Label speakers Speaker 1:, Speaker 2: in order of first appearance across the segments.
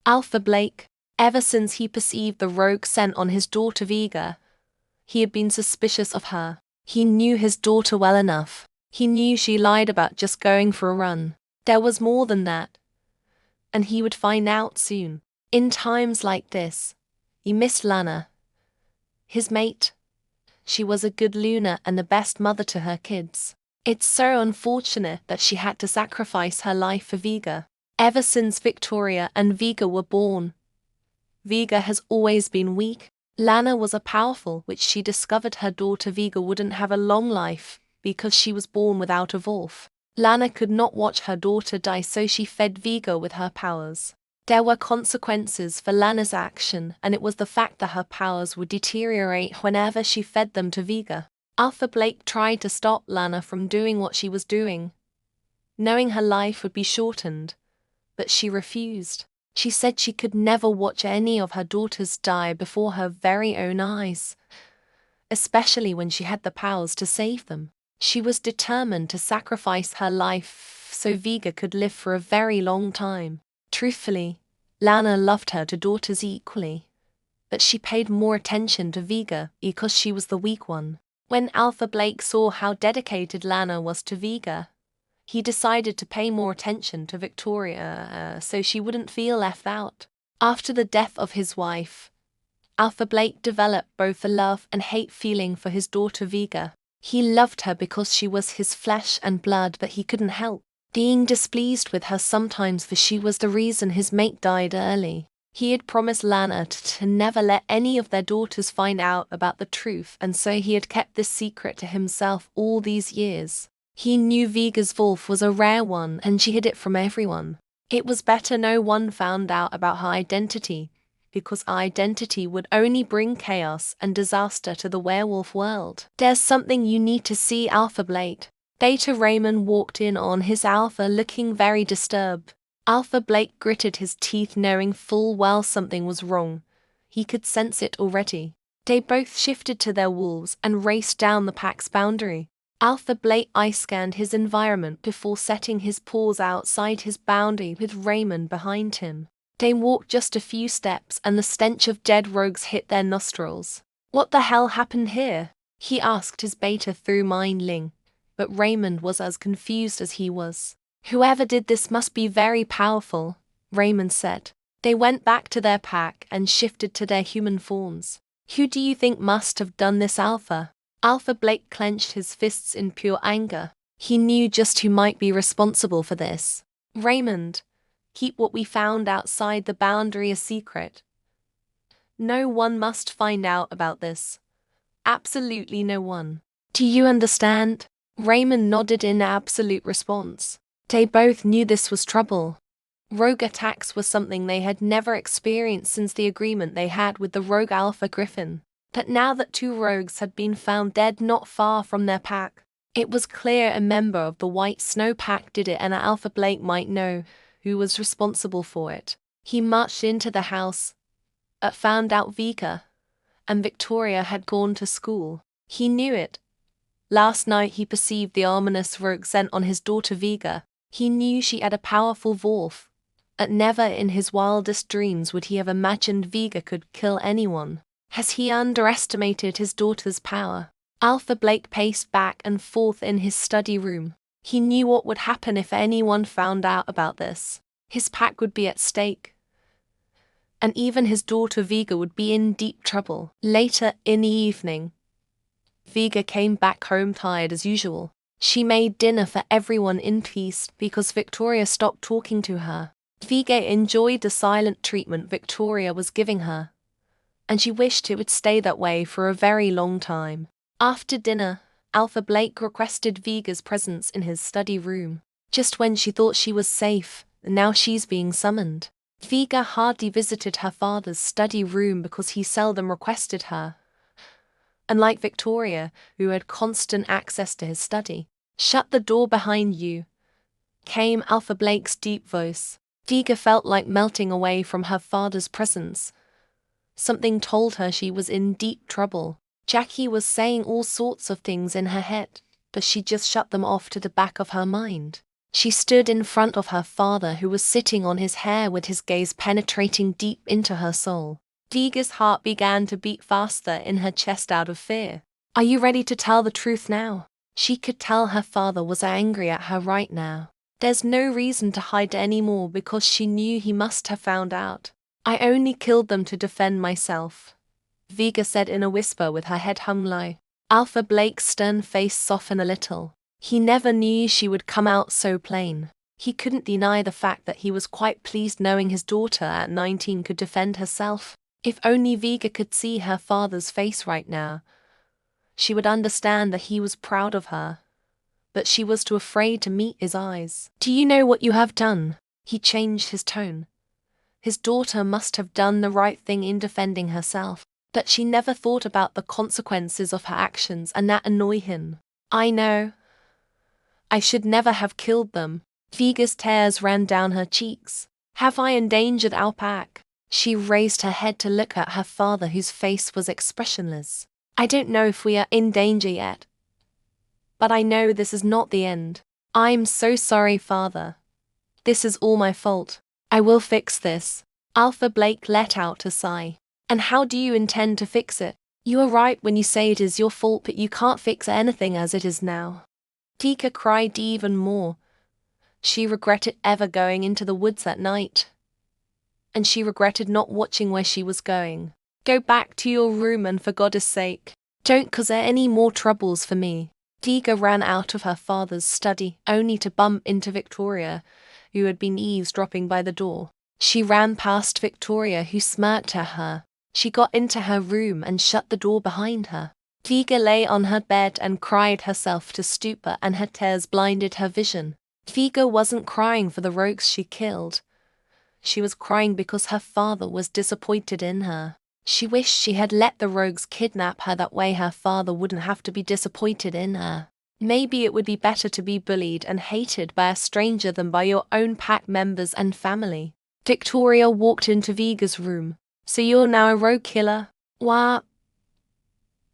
Speaker 1: Alpha Blake, ever since he perceived the rogue scent on his daughter Vega, he had been suspicious of her. He knew his daughter well enough. He knew she lied about just going for a run. There was more than that. And he would find out soon. In times like this, he missed Lana, his mate. She was a good Luna and the best mother to her kids. It's so unfortunate that she had to sacrifice her life for Vega. Ever since Victoria and Vega were born, Vega has always been weak. Lana was a powerful, which she discovered her daughter Vega wouldn't have a long life because she was born without a wolf. Lana could not watch her daughter die, so she fed Vega with her powers. There were consequences for Lana's action, and it was the fact that her powers would deteriorate whenever she fed them to Vega. Alpha Blake tried to stop Lana from doing what she was doing, knowing her life would be shortened, but she refused. She said she could never watch any of her daughters die before her very own eyes, especially when she had the powers to save them. She was determined to sacrifice her life so Vega could live for a very long time. Truthfully, Lana loved her two daughters equally, but she paid more attention to Vega because she was the weak one. When Alpha Blake saw how dedicated Lana was to Vega, he decided to pay more attention to Victoria so she wouldn't feel left out. After the death of his wife, Alpha Blake developed both a love and hate feeling for his daughter Vega. He loved her because she was his flesh and blood, but he couldn't help being displeased with her sometimes, for she was the reason his mate died early. He had promised Lana to never let any of their daughters find out about the truth, and so he had kept this secret to himself all these years. He knew Vega's wolf was a rare one and she hid it from everyone. It was better no one found out about her identity, because her identity would only bring chaos and disaster to the werewolf world. There's something you need to see, Alpha Blake. Beta Raymond walked in on his Alpha looking very disturbed. Alpha Blake gritted his teeth, knowing full well something was wrong. He could sense it already. They both shifted to their wolves and raced down the pack's boundary. Alpha Blake eye-scanned his environment before setting his paws outside his boundary with Raymond behind him. They walked just a few steps and the stench of dead rogues hit their nostrils. What the hell happened here? He asked his beta through mind link, but Raymond was as confused as he was. Whoever did this must be very powerful, Raymond said. They went back to their pack and shifted to their human forms. Who do you think must have done this, Alpha? Alpha Blake clenched his fists in pure anger. He knew just who might be responsible for this. Raymond, keep what we found outside the boundary a secret. No one must find out about this. Absolutely no one. Do you understand? Raymond nodded in absolute response. They both knew this was trouble. Rogue attacks were something they had never experienced since the agreement they had with the rogue Alpha Griffin. But now that two rogues had been found dead not far from their pack, it was clear a member of the White Snow Pack did it, and Alpha Blake might know who was responsible for it. He marched into the house, found out Vega and Victoria had gone to school. He knew it. Last night he perceived the ominous rogue scent on his daughter Vega. He knew she had a powerful wolf, but never in his wildest dreams would he have imagined Vega could kill anyone. Has he underestimated his daughter's power? Alpha Blake paced back and forth in his study room. He knew what would happen if anyone found out about this. His pack would be at stake, and even his daughter Vega would be in deep trouble. Later in the evening, Vega came back home tired as usual. She made dinner for everyone in peace because Victoria stopped talking to her. Vega enjoyed the silent treatment Victoria was giving her, and she wished it would stay that way for a very long time. After dinner, Alpha Blake requested Vega's presence in his study room. Just when she thought she was safe, now she's being summoned. Vega hardly visited her father's study room because he seldom requested her. Unlike Victoria, who had constant access to his study. Shut the door behind you, came Alpha Blake's deep voice. Vega felt like melting away from her father's presence. Something told her she was in deep trouble. Jackie was saying all sorts of things in her head, but she just shut them off to the back of her mind. She stood in front of her father, who was sitting on his hair with his gaze penetrating deep into her soul. Viga's heart began to beat faster in her chest out of fear. Are you ready to tell the truth now? She could tell her father was angry at her right now. There's no reason to hide anymore because she knew he must have found out. I only killed them to defend myself, Viga said in a whisper with her head hung low. Alpha Blake's stern face softened a little. He never knew she would come out so plain. He couldn't deny the fact that he was quite pleased knowing his daughter at 19 could defend herself. If only Viga could see her father's face right now, she would understand that he was proud of her. But she was too afraid to meet his eyes. Do you know what you have done? He changed his tone. His daughter must have done the right thing in defending herself, but she never thought about the consequences of her actions, and that annoyed him. I know. I should never have killed them. Viga's tears ran down her cheeks. Have I endangered Alpac? She raised her head to look at her father, whose face was expressionless. I don't know if we are in danger yet, but I know this is not the end. I'm so sorry, father. This is all my fault. I will fix this. Alpha Blake let out a sigh. And how do you intend to fix it? You are right when you say it is your fault, but you can't fix anything as it is now. Tika cried even more. She regretted ever going into the woods at night. And she regretted not watching where she was going. Go back to your room, and for God's sake, don't cause any more troubles for me. Tika ran out of her father's study, only to bump into Victoria, who had been eavesdropping by the door. She ran past Victoria, who smirked at her. She got into her room and shut the door behind her. Tika lay on her bed and cried herself to stupor, and her tears blinded her vision. Tika wasn't crying for the rogues she killed. She was crying because her father was disappointed in her. She wished she had let the rogues kidnap her, that way her father wouldn't have to be disappointed in her. Maybe it would be better to be bullied and hated by a stranger than by your own pack members and family. Victoria walked into Viga's room. So you're now a rogue killer? What?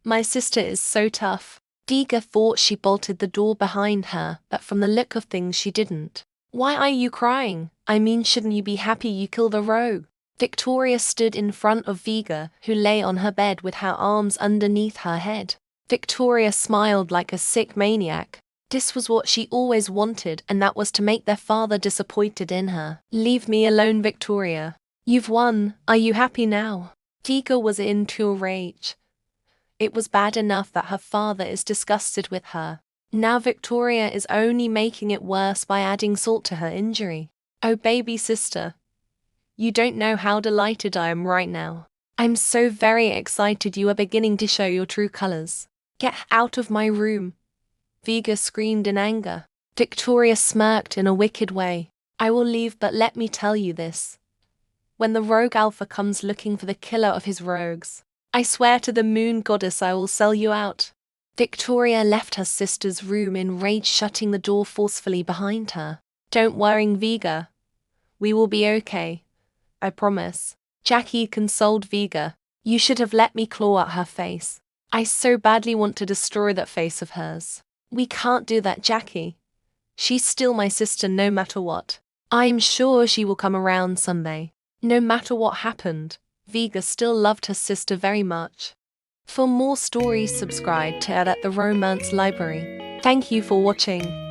Speaker 1: My sister is so tough. Viga thought she bolted the door behind her, but from the look of things she didn't. Why are you crying? I mean, shouldn't you be happy you killed a rogue? Victoria stood in front of Viga, who lay on her bed with her arms underneath her head. Victoria smiled like a sick maniac. This was what she always wanted, and that was to make their father disappointed in her. Leave me alone, Victoria. You've won. Are you happy now? Viga was into a rage. It was bad enough that her father is disgusted with her. Now Victoria is only making it worse by adding salt to her injury. Oh, baby sister. You don't know how delighted I am right now. I'm so very excited you are beginning to show your true colors. Get out of my room. Viga screamed in anger. Victoria smirked in a wicked way. I will leave, but let me tell you this. When the rogue Alpha comes looking for the killer of his rogues, I swear to the moon goddess I will sell you out. Victoria left her sister's room in rage, shutting the door forcefully behind her. Don't worry, Viga. We will be okay. I promise. Jackie consoled Viga. You should have let me claw at her face. I so badly want to destroy that face of hers. We can't do that, Jackie. She's still my sister no matter what. I'm sure she will come around someday. No matter what happened, Viga still loved her sister very much. For more stories, subscribe to At the Romance Library. Thank you for watching.